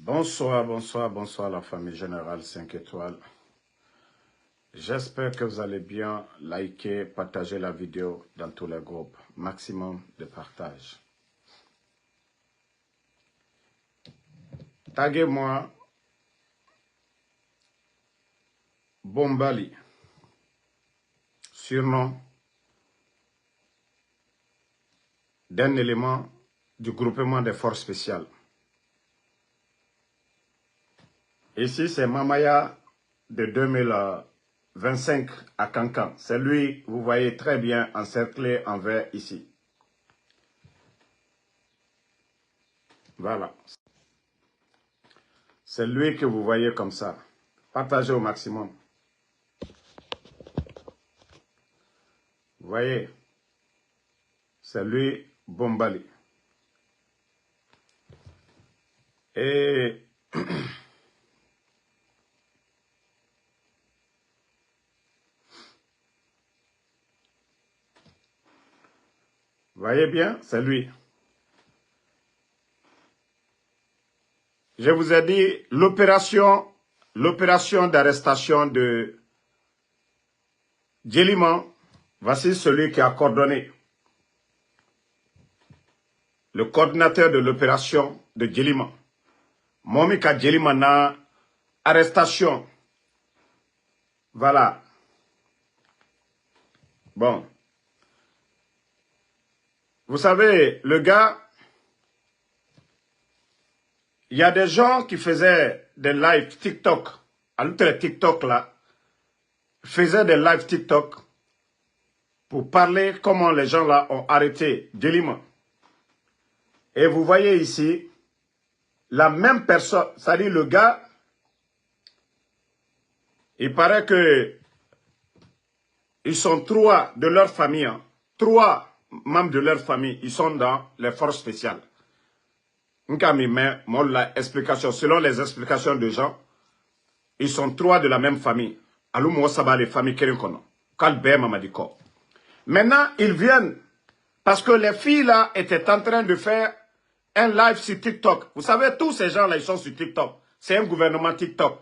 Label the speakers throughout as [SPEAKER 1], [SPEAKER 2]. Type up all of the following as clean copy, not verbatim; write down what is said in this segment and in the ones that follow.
[SPEAKER 1] Bonsoir, bonsoir, bonsoir la famille générale 5 étoiles. J'espère que vous allez bien. Likez, partagez la vidéo dans tous les groupes. Maximum de partage. Taguez-moi Bombali, surnom d'un élément du groupement des forces spéciales. Ici, c'est Mamaya de 2025 à Cancan. C'est lui, vous voyez très bien, encerclé en vert ici. Voilà. C'est lui que vous voyez comme ça. Partagez au maximum. Vous voyez, c'est lui, Bombali. Et vous voyez bien, c'est lui. Je vous ai dit, l'opération d'arrestation de Djeliman, voici celui qui a coordonné. Le coordinateur de l'opération de Djeliman. Momika Djeliman na arrestation. Voilà. Bon. Vous savez, le gars, il y a des gens qui faisaient des lives TikTok. À l'autre TikTok là, faisaient des lives TikTok pour parler comment les gens là ont arrêté Djeliman. Et vous voyez ici, la même personne, c'est-à-dire le gars, il paraît que ils sont trois de leur famille, hein, 3 membres de leur famille, ils sont dans les forces spéciales. Explication. Selon les explications de gens, ils sont 3 de la même famille. Les familles Maintenant, ils viennent parce que les filles là étaient en train de faire un live sur TikTok. Vous savez, tous ces gens là, ils sont sur TikTok. C'est un gouvernement TikTok.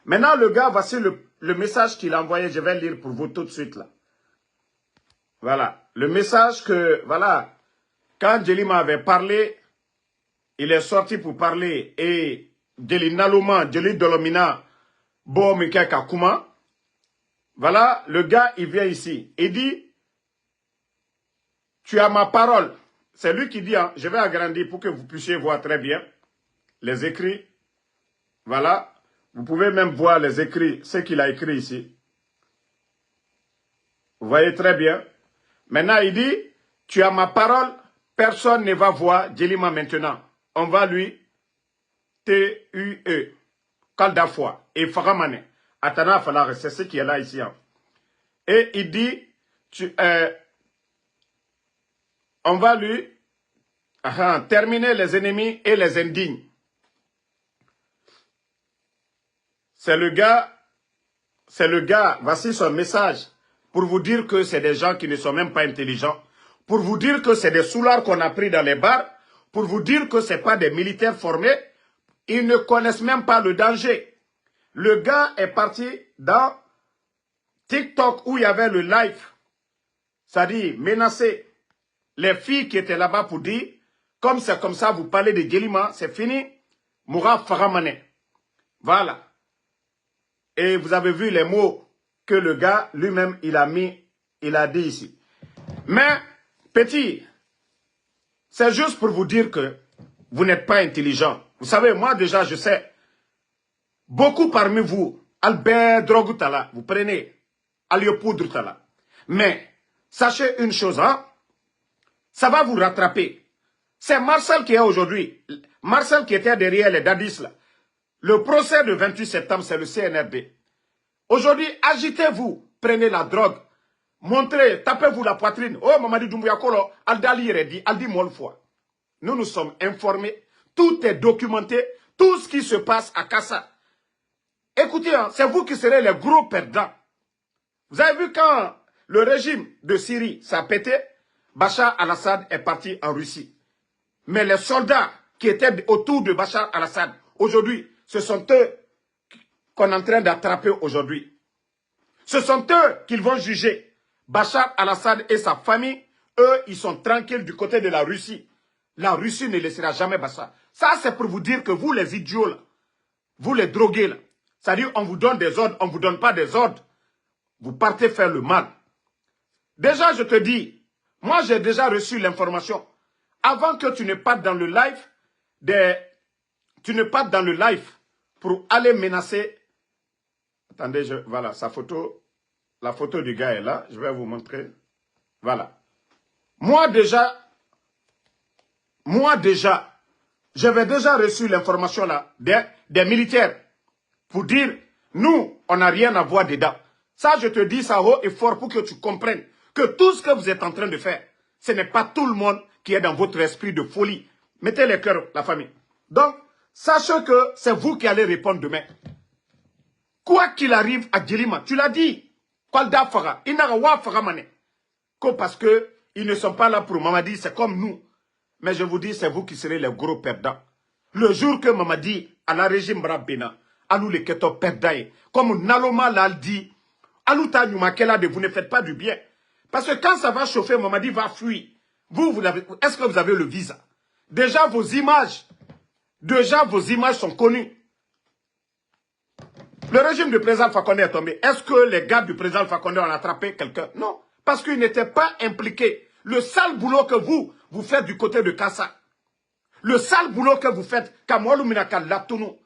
[SPEAKER 1] Maintenant, le gars, voici le message qu'il a envoyé. Je vais lire pour vous tout de suite là. Voilà. Le message que, voilà, quand Djeliman avait parlé, il est sorti pour parler et Djeli Nalouma, Djeli Dolomina, Bo Mika Kakuma. Voilà, le gars, il vient ici. Il dit, tu as ma parole. C'est lui qui dit, hein, je vais agrandir pour que vous puissiez voir très bien les écrits. Voilà. Vous pouvez même voir les écrits, ce qu'il a écrit ici. Vous voyez très bien. Maintenant, il dit, tu as ma parole, personne ne va voir Djeliman maintenant. On va lui T-U-E, Kaldafwa, et Faramane. Atana Falare, c'est ce qui est là ici. Hein. Et il dit, on va lui terminer les ennemis et les indignes. C'est le gars, voici son message, pour vous dire que c'est des gens qui ne sont même pas intelligents, pour vous dire que c'est des soulards qu'on a pris dans les bars, pour vous dire que ce n'est pas des militaires formés, ils ne connaissent même pas le danger. Le gars est parti dans TikTok où il y avait le live, c'est-à-dire menacer les filles qui étaient là-bas pour dire, comme c'est comme ça, vous parlez de Djeliman, c'est fini, Moura Faramane. Voilà. Et vous avez vu les mots que le gars lui-même, il a dit ici. Mais, petit, c'est juste pour vous dire que vous n'êtes pas intelligent. Vous savez, moi déjà, je sais, beaucoup parmi vous, Albert Drogutala, vous prenez Aliopoudre Tala. Mais, sachez une chose, hein, ça va vous rattraper. C'est Marcel qui est aujourd'hui, Marcel qui était derrière les dadis là. Le procès du 28 septembre, c'est le CNRD. Aujourd'hui, agitez-vous, prenez la drogue, montrez, tapez-vous la poitrine. Oh, Mamadi Doumbouya Kolo, Aldali Redi, Aldi Molfoy. Nous sommes informés, tout est documenté, tout ce qui se passe à Kassa. Écoutez, hein, c'est vous qui serez les gros perdants. Vous avez vu quand le régime de Syrie s'est pété, Bachar al-Assad est parti en Russie. Mais les soldats qui étaient autour de Bachar al-Assad aujourd'hui, ce sont eux qu'on est en train d'attraper aujourd'hui. Ce sont eux qu'ils vont juger. Bachar al-Assad et sa famille, eux, ils sont tranquilles du côté de la Russie. La Russie ne laissera jamais Bachar. Ça, c'est pour vous dire que vous, les idiots, là, vous, les drogués, là, c'est-à-dire on vous donne des ordres, on ne vous donne pas des ordres. Vous partez faire le mal. Déjà, je te dis, moi, j'ai déjà reçu l'information. Avant que tu ne partes dans le live, pour aller menacer. Attendez, voilà, sa photo, la photo du gars est là. Je vais vous montrer. Voilà. Moi déjà, j'avais déjà reçu l'information là des militaires pour dire, nous, on n'a rien à voir dedans. Ça, je te dis ça haut et fort pour que tu comprennes que tout ce que vous êtes en train de faire, ce n'est pas tout le monde qui est dans votre esprit de folie. Mettez les cœurs, la famille. Donc, sachez que c'est vous qui allez répondre demain. Quoi qu'il arrive à Djelima, tu l'as dit, parce que ils ne sont pas là pour Mamadi, c'est comme nous. Mais je vous dis, c'est vous qui serez les gros perdants. Le jour que Mamadi, à la régime Rabbena, à nous les keto perdants, comme Naloma l'a dit, à nous vous ne faites pas du bien. Parce que quand ça va chauffer, Mamadi va fuir. Est-ce que vous avez le visa? Déjà vos images sont connues. Le régime du président Alpha Condé est tombé. Est-ce que les gars du président Alpha Condé ont attrapé quelqu'un? Non. Parce qu'ils n'étaient pas impliqués. Le sale boulot que vous faites du côté de Kassa. Le sale boulot que vous faites, Kamolou Minaka Latounou.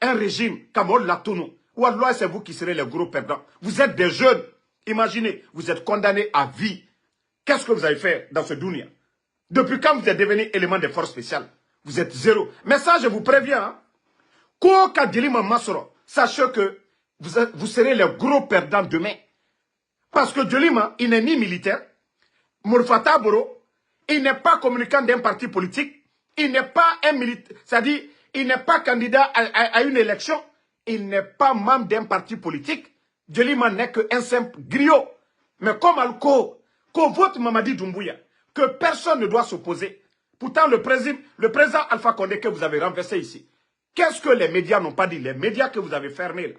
[SPEAKER 1] Un régime, Kamol Latounou. Ou alors c'est vous qui serez les gros perdants. Vous êtes des jeunes. Imaginez, vous êtes condamnés à vie. Qu'est-ce que vous avez fait dans ce dunia? Depuis quand vous êtes devenu élément des forces spéciales? Vous êtes zéro. Mais ça, je vous préviens. Hein? Sachez que vous serez les gros perdants demain. Parce que Djelima, il n'est ni militaire. Mourfata Boro, il n'est pas communicant d'un parti politique. Il n'est pas un militaire. C'est-à-dire, il n'est pas candidat à une élection. Il n'est pas membre d'un parti politique. Djelima n'est qu'un simple griot. Mais comme Alco, qu'on vote Mamadi Doumbouya, que personne ne doit s'opposer. Pourtant, le président Alpha Condé que vous avez renversé ici, qu'est-ce que les médias n'ont pas dit? Les médias que vous avez fermés là.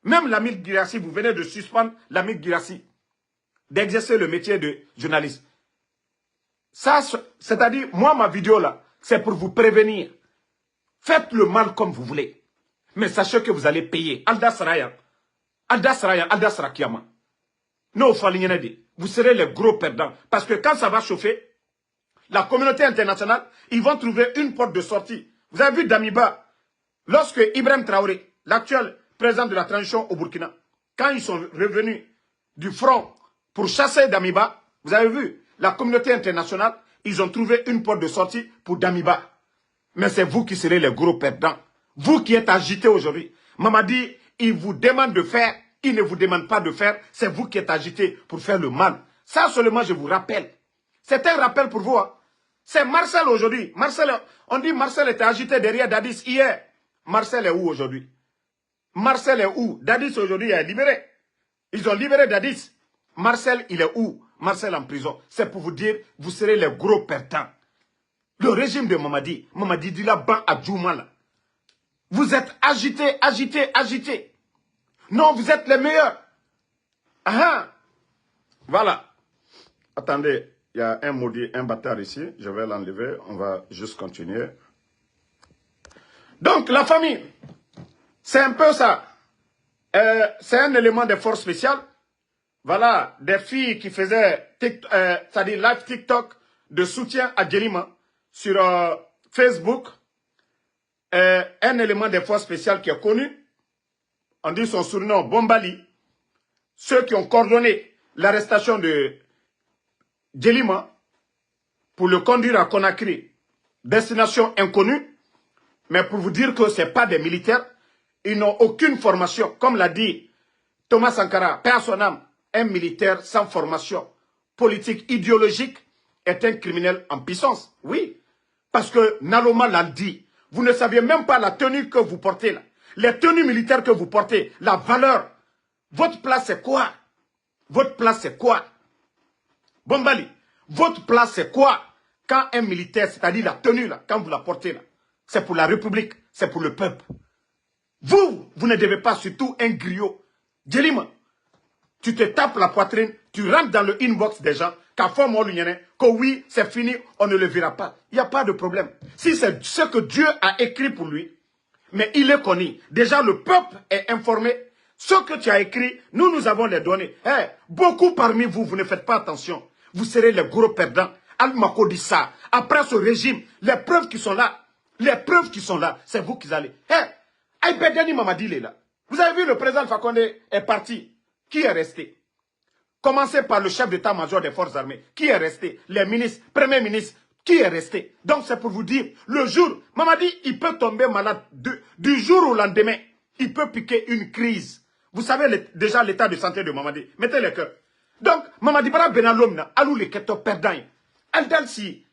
[SPEAKER 1] Même Lamine Girassi, vous venez de suspendre Lamine Girassi d'exercer le métier de journaliste. Ça, c'est-à-dire, moi, ma vidéo là, c'est pour vous prévenir. Faites le mal comme vous voulez. Mais sachez que vous allez payer. Alda Saraya, Alda Sarakiyama. Non, vous serez les gros perdants. Parce que quand ça va chauffer, la communauté internationale, ils vont trouver une porte de sortie. Vous avez vu Damiba, lorsque Ibrahim Traoré, l'actuel président de la transition au Burkina, quand ils sont revenus du front pour chasser Damiba, vous avez vu, la communauté internationale, ils ont trouvé une porte de sortie pour Damiba. Mais c'est vous qui serez les gros perdants. Vous qui êtes agités aujourd'hui. Mamadi, il vous demande de faire, il ne vous demande pas de faire, c'est vous qui êtes agités pour faire le mal. Ça seulement, je vous rappelle. C'est un rappel pour vous. Hein. C'est Marcel aujourd'hui. Marcel, on dit Marcel était agité derrière Dadis hier. Marcel est où aujourd'hui? Marcel est où? Dadis aujourd'hui est libéré. Ils ont libéré Dadis. Marcel, il est où? Marcel en prison. C'est pour vous dire, vous serez les gros perdants. Le régime de Mamadi, Mamadi dit là-bas à Djoumala. Vous êtes agités, agités, agités. Non, vous êtes les meilleurs. Ah, voilà. Attendez, il y a un maudit, un bâtard ici. Je vais l'enlever. On va juste continuer. Donc, la famille, c'est un peu ça. C'est un élément des forces spéciales. Voilà, des filles qui faisaient, c'est-à-dire live TikTok de soutien à Djelima sur Facebook. Un élément des forces spéciales qui est connu. On dit son surnom Bombali. Ceux qui ont coordonné l'arrestation de Djelima pour le conduire à Conakry. Destination inconnue. Mais pour vous dire que ce n'est pas des militaires. Ils n'ont aucune formation. Comme l'a dit Thomas Sankara, paix à son âme, un militaire sans formation politique, idéologique, est un criminel en puissance. Oui. Parce que Naloma l'a dit. Vous ne saviez même pas la tenue que vous portez là. Les tenues militaires que vous portez, la valeur. Votre place c'est quoi? Votre place c'est quoi? Bombali, votre place c'est quoi? Quand un militaire, c'est-à-dire la tenue là, quand vous la portez là. c'est pour la République, c'est pour le peuple. Vous ne devez pas, surtout un griot. Djelima, tu te tapes la poitrine, tu rentres dans le inbox des gens, que oui, c'est fini, on ne le verra pas. Il n'y a pas de problème. Si c'est ce que Dieu a écrit pour lui, mais il est connu. Déjà, le peuple est informé. Ce que tu as écrit, nous avons les données. Beaucoup parmi vous, vous ne faites pas attention. Vous serez les gros perdants. Al-Mako dit ça. Après ce régime, les preuves qui sont là, c'est vous qui allez. Aïbedani Mamadi est là. Vous avez vu, le président Fakonde est parti. Qui est resté? Commencez par le chef d'état-major des forces armées. Qui est resté? Les ministres, premiers ministres. Qui est resté? Donc c'est pour vous dire, le jour, Mamadi, il peut tomber malade du jour au lendemain. Il peut piquer une crise. Vous savez déjà l'état de santé de Mamadi. Mettez le cœur. Donc, Mamadi Bara Benalomna, alou les keto perdants. Aldalsi,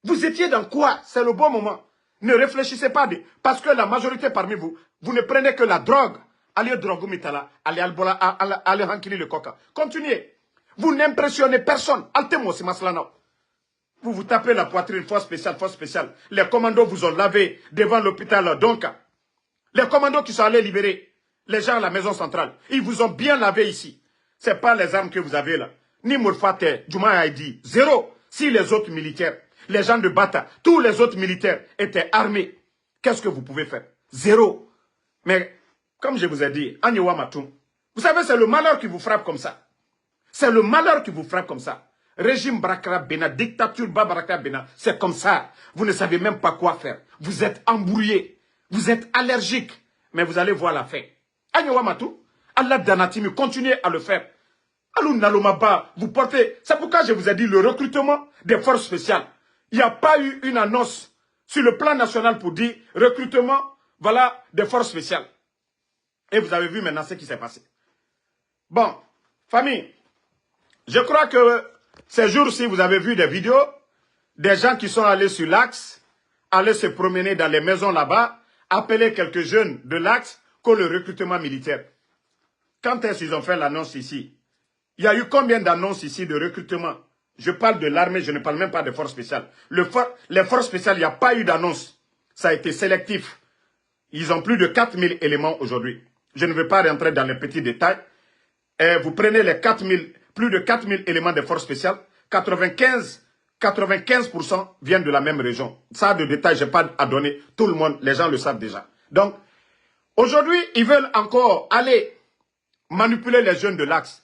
[SPEAKER 1] vous étiez dans quoi? C'est le bon moment. Ne réfléchissez pas, parce que la majorité parmi vous, vous ne prenez que la drogue. Allez drogue mitala, allez albola, allez hankili le coca. Continuez. Vous n'impressionnez personne. Altemo si maslana. Vous vous tapez la poitrine, force spéciale, force spéciale. Les commandos vous ont lavé devant l'hôpital Donka. Les commandos qui sont allés libérer les gens à la maison centrale, ils vous ont bien lavé ici. Ce n'est pas les armes que vous avez là. Ni Mourfate, Juma Haïdi, zéro. Si les autres militaires, les gens de Bata, tous les autres militaires étaient armés, qu'est-ce que vous pouvez faire? Zéro. Mais, comme je vous ai dit, Agnewa Matoum, vous savez, c'est le malheur qui vous frappe comme ça. C'est le malheur qui vous frappe comme ça. Régime Barakra Bena, dictature Barakra Bena, c'est comme ça. Vous ne savez même pas quoi faire. Vous êtes embrouillé. Vous êtes allergique. Mais vous allez voir la fin. Agnewa Matou, Allah Danatimi, continuez à le faire. Alou Nalomaba, vous portez. C'est pourquoi je vous ai dit le recrutement des forces spéciales. Il n'y a pas eu une annonce sur le plan national pour dire recrutement, voilà, des forces spéciales. Et vous avez vu maintenant ce qui s'est passé. Bon, famille, je crois que ces jours-ci, vous avez vu des vidéos des gens qui sont allés sur l'Axe, aller se promener dans les maisons là-bas, appeler quelques jeunes de l'Axe pour le recrutement militaire. Quand est-ce qu'ils ont fait l'annonce ici? Il y a eu combien d'annonces ici de recrutement? Je parle de l'armée, je ne parle même pas des forces spéciales. Les forces spéciales, il n'y a pas eu d'annonce. Ça a été sélectif. Ils ont plus de 4000 éléments aujourd'hui. Je ne vais pas rentrer dans les petits détails. Et vous prenez les plus de 4000 éléments des forces spéciales. 95% viennent de la même région. Ça, de détails, je n'ai pas à donner. Tout le monde, les gens le savent déjà. Donc, aujourd'hui, ils veulent encore aller manipuler les jeunes de l'Axe.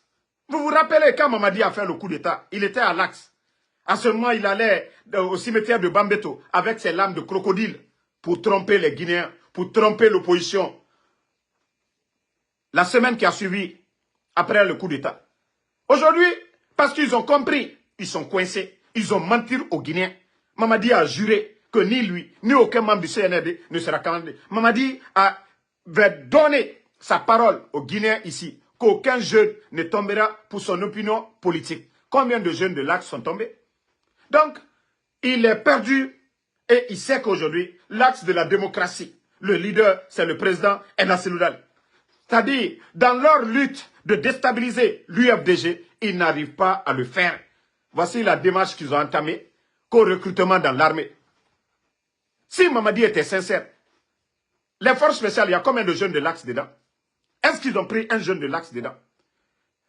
[SPEAKER 1] Vous vous rappelez quand Mamadi a fait le coup d'État, il était à l'Axe. À ce moment, il allait au cimetière de Bambeto avec ses lames de crocodile pour tromper les Guinéens, pour tromper l'opposition. La semaine qui a suivi, après le coup d'État. Aujourd'hui, parce qu'ils ont compris, ils sont coincés, ils ont menti aux Guinéens. Mamadi a juré que ni lui, ni aucun membre du CNRD ne sera candidat. Mamadi va donner sa parole aux Guinéens ici, qu'aucun jeune ne tombera pour son opinion politique. Combien de jeunes de l'Axe sont tombés? Donc, il est perdu et il sait qu'aujourd'hui, l'axe de la démocratie, le leader, c'est le président Enasseloudal. C'est-à-dire, dans leur lutte de déstabiliser l'UFDG, ils n'arrivent pas à le faire. Voici la démarche qu'ils ont entamée qu'au recrutement dans l'armée. Si Mamadi était sincère, les forces spéciales, il y a combien de jeunes de l'Axe dedans? Est-ce qu'ils ont pris un jeune de l'Axe dedans?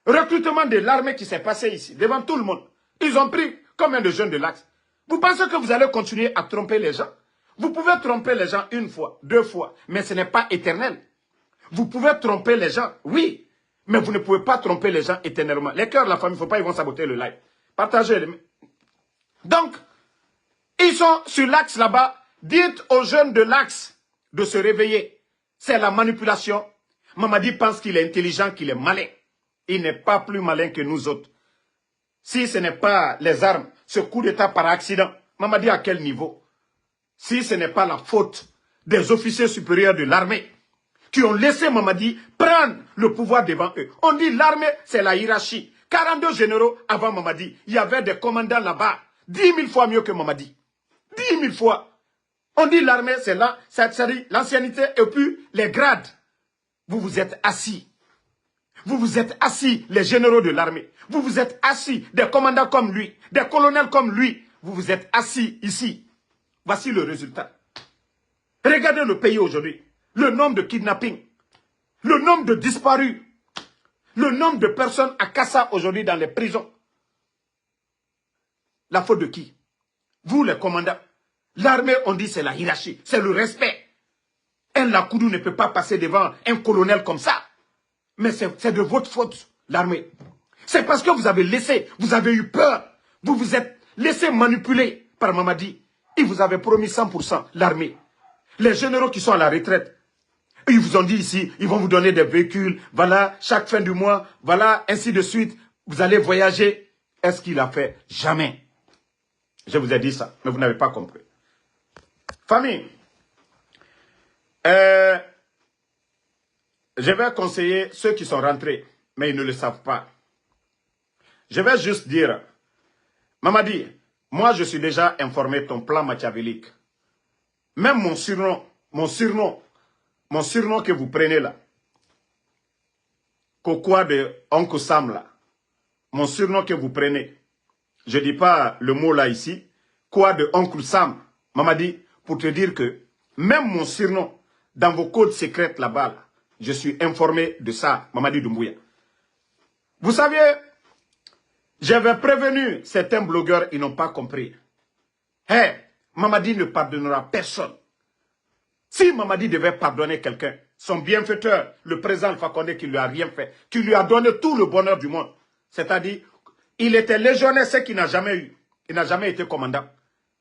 [SPEAKER 1] Recrutement de l'armée qui s'est passé ici, devant tout le monde. Ils ont pris combien de jeunes de l'Axe? Vous pensez que vous allez continuer à tromper les gens? Vous pouvez tromper les gens une fois, deux fois, mais ce n'est pas éternel. Vous pouvez tromper les gens, oui, mais vous ne pouvez pas tromper les gens éternellement. Les cœurs de la famille, il ne faut pas, ils vont saboter le live. Partagez. Donc, ils sont sur l'Axe là-bas. Dites aux jeunes de l'Axe de se réveiller. C'est la manipulation. Mamadi pense qu'il est intelligent, qu'il est malin. Il n'est pas plus malin que nous autres. Si ce n'est pas les armes, ce coup d'État par accident, Mamadi à quel niveau? Si ce n'est pas la faute des officiers supérieurs de l'armée qui ont laissé Mamadi prendre le pouvoir devant eux. On dit l'armée, c'est la hiérarchie. 42 généraux avant Mamadi. Il y avait des commandants là-bas. 10 000 fois mieux que Mamadi. 10 000 fois. On dit l'armée, c'est là, c'est-à-dire l'ancienneté et puis les grades. Vous vous êtes assis. Vous vous êtes assis, les généraux de l'armée. Vous vous êtes assis, des commandants comme lui, des colonels comme lui. Vous vous êtes assis ici. Voici le résultat. Regardez le pays aujourd'hui. Le nombre de kidnappings, le nombre de disparus, le nombre de personnes à Kassa aujourd'hui dans les prisons. La faute de qui? Vous les commandants. L'armée, on dit c'est la hiérarchie, c'est le respect. Un Lakoudou ne peut pas passer devant un colonel comme ça. Mais c'est de votre faute, l'armée. C'est parce que vous avez laissé, vous avez eu peur. Vous vous êtes laissé manipuler par Mamadi. Il vous avait promis 100% l'armée. Les généraux qui sont à la retraite, ils vous ont dit ici, ils vont vous donner des véhicules. Voilà, chaque fin du mois, voilà, ainsi de suite. Vous allez voyager. Est-ce qu'il a fait? Jamais. Je vous ai dit ça, mais vous n'avez pas compris. Famille, je vais conseiller ceux qui sont rentrés, mais ils ne le savent pas. Je vais juste dire, Mamadi, moi je suis déjà informé de ton plan machiavélique. Même mon surnom que vous prenez là, Kokwa de Oncle Sam là, mon surnom que vous prenez, je ne dis pas le mot là ici, quoi de Oncle Sam, Mamadi, pour te dire que même mon surnom, dans vos codes secrets là-bas, là, je suis informé de ça, Mamadi Doumbouya. Vous savez, j'avais prévenu certains blogueurs, ils n'ont pas compris. Hey, Mamadi ne pardonnera personne. Si Mamadi devait pardonner quelqu'un, son bienfaiteur, le président Alpha Condé qui lui a rien fait, qui lui a donné tout le bonheur du monde, c'est-à-dire, il était légionnaire, ce qu'il n'a jamais eu. Il n'a jamais été commandant.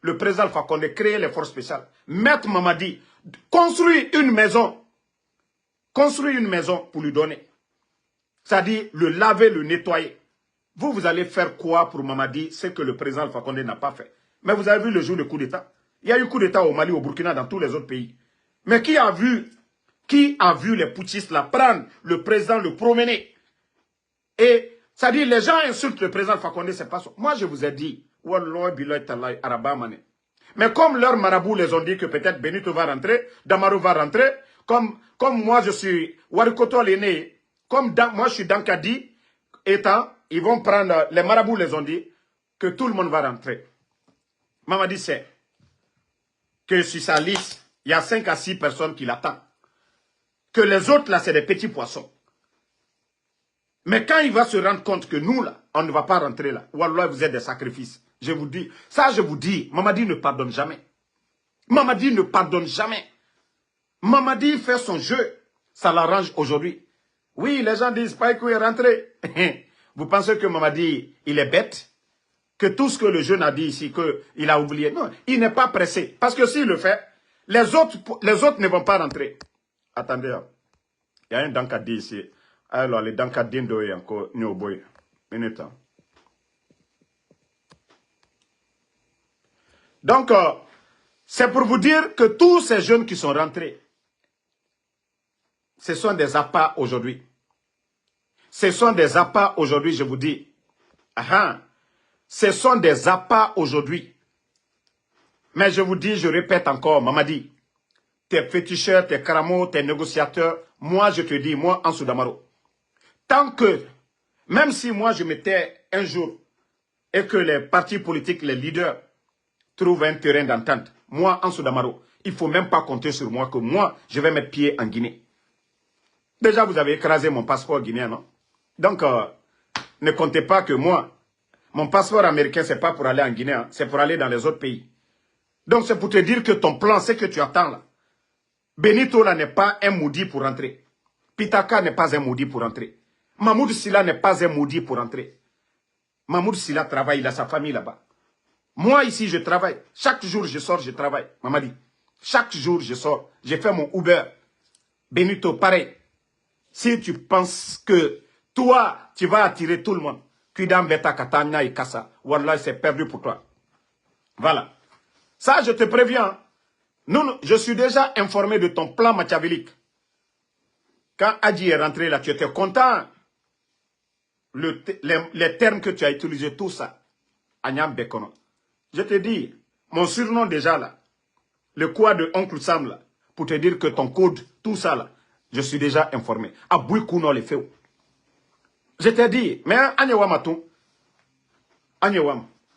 [SPEAKER 1] Le président Alpha Condé créait les forces spéciales. Maître Mamadi, construit une maison pour lui donner. C'est-à-dire, le laver, le nettoyer. Vous allez faire quoi pour Mamadi, ce que le président Alpha Condé n'a pas fait. Mais vous avez vu le jour du coup d'État. Il y a eu coup d'État au Mali, au Burkina, dans tous les autres pays. Mais qui a vu les putschistes là prendre le président, le promener? Et, c'est-à-dire, les gens insultent le président Alpha Condé, c'est pas ça. Moi, je vous ai dit, mais comme leurs marabouts les ont dit que peut-être Benito va rentrer, Damaro va rentrer, comme moi je suis Warikoto l'aîné, comme moi je suis Dankadi, étant, ils vont prendre, les marabouts les ont dit que tout le monde va rentrer. Mamadi sait que sur sa liste, il y a 5 à 6 personnes qui l'attendent. Que les autres là, c'est des petits poissons. Mais quand il va se rendre compte que nous là, on ne va pas rentrer là, Wallah, vous êtes des sacrifices. Je vous dis, ça je vous dis, Mamadi ne pardonne jamais. Mamadi ne pardonne jamais. Mamadi fait son jeu, ça l'arrange aujourd'hui. Oui, les gens disent pas qu'il est rentré. Vous pensez que Mamadi, il est bête? Que tout ce que le jeune a dit ici, qu'il a oublié? Non, il n'est pas pressé. Parce que s'il le fait, les autres ne vont pas rentrer. Attendez, il y a un Dankadi ici. Alors, les Dankadin doivent encore nous boy. Minute. Donc, c'est pour vous dire que tous ces jeunes qui sont rentrés, ce sont des appâts aujourd'hui. Ce sont des appâts aujourd'hui, je vous dis. Ce sont des appâts aujourd'hui. Mais je vous dis, je répète encore, Mamadi, tes féticheurs, tes karamos, tes négociateurs, moi je te dis, moi, Ansou Damaro, tant que, même si moi je m'étais un jour, et que les partis politiques, les leaders, trouvent un terrain d'entente, moi, Ansou Damaro, il ne faut même pas compter sur moi, que moi, je vais mettre pied en Guinée. Déjà, vous avez écrasé mon passeport guinéen, non? Donc, ne comptez pas que moi, mon passeport américain, ce n'est pas pour aller en Guinée, hein, c'est pour aller dans les autres pays. Donc, c'est pour te dire que ton plan, c'est que tu attends là. Benito, là, n'est pas un maudit pour entrer. Pitaka n'est pas un maudit pour entrer. Mahmoud Silla n'est pas un maudit pour entrer. Mahmoud Silla travaille, il a sa famille là-bas. Moi, ici, je travaille. Chaque jour, je sors, je travaille. Mamadi, chaque jour, je sors. J'ai fait mon Uber. Benito, pareil. Si tu penses que toi, tu vas attirer tout le monde, Kudam, Beta, Katanya et Kassa, Wallah, c'est perdu pour toi. Voilà. Ça, je te préviens. Non, je suis déjà informé de ton plan machiavélique. Quand Adji est rentré là, tu étais content. Les termes que tu as utilisés, tout ça. Agnam Bekono. Je te dis, mon surnom déjà là, le quoi de Oncle Sam là, pour te dire que ton code, tout ça là, je suis déjà informé. Abouikouno les fait. Je t'ai dit, mais Agnewam Atou, Agnewam.